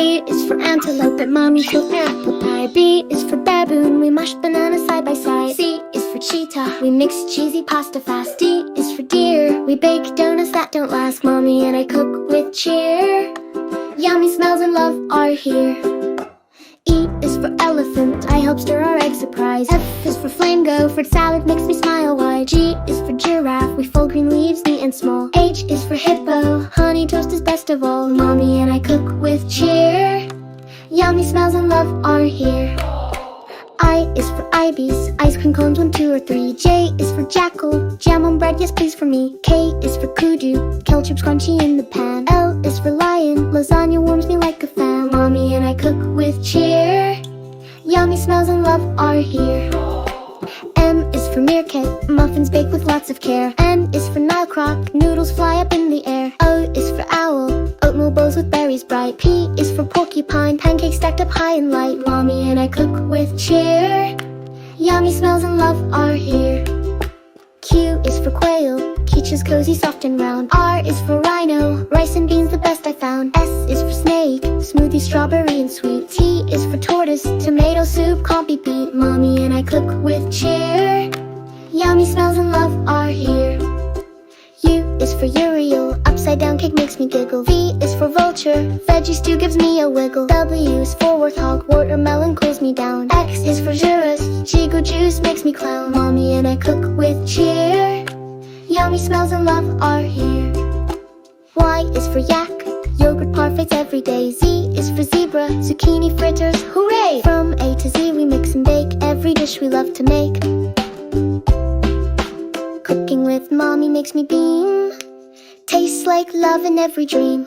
A is for antelope and mommy cooked apple pie. B is for baboon, we mashed bananas side by side. C is for cheetah, we mixed cheesy pasta fast. D is for deer, we bake donuts that don't last. Mommy and I cook with cheer. Yummy smells and love are here. E is for elephant, I help stir our egg surprise. F is for flamingo, fruit salad makes me smile wide. G is for giraffe, we fold green leaves neat and small. H is for hippo, honey toast is best of all. Mommy and I cook with cheer. Yummy smells and love are here. I is for ibis, ice cream cones 1, 2, or 3. J is for jackal, jam on bread, yes please for me. K is for kudu, kale chips crunchy in the pan. L is for lion, lasagna warms me like a fan. Mommy and I cook with cheer. Yummy smells and love are here. M is for meerkat, muffins baked with lots of care. N is for Nile croc, noodles fly up in the air. O is for owl, oatmeal bowls with berries bright. P is for porcupine, pancakes stacked up high and light. Mommy and I cook with cheer. Yummy smells and love are here. Q is for quail, quiches cozy, soft and round. R is for rhino, rice and beans the best I found. S is for snake, smoothie strawberry and sweet. T is for tortoise, tomato soup can't be beat. Mommy and I cook with cheer. Yummy smells and love are here. U is for uriel, upside down cake makes me giggle. V is for vulture, veggie stew gives me a wiggle. W is for warthog, watermelon cools me down. X is for Juras, xigua juice makes me clown. Mommy and I cook with cheer. Yummy smells and love are here. Y is for yak, yogurt parfaits every day. Z is for zebra, zucchini fritters, hooray! From A to Z we mix and bake every dish we love to make. Cooking with mommy makes me beam. Tastes like love in every dream.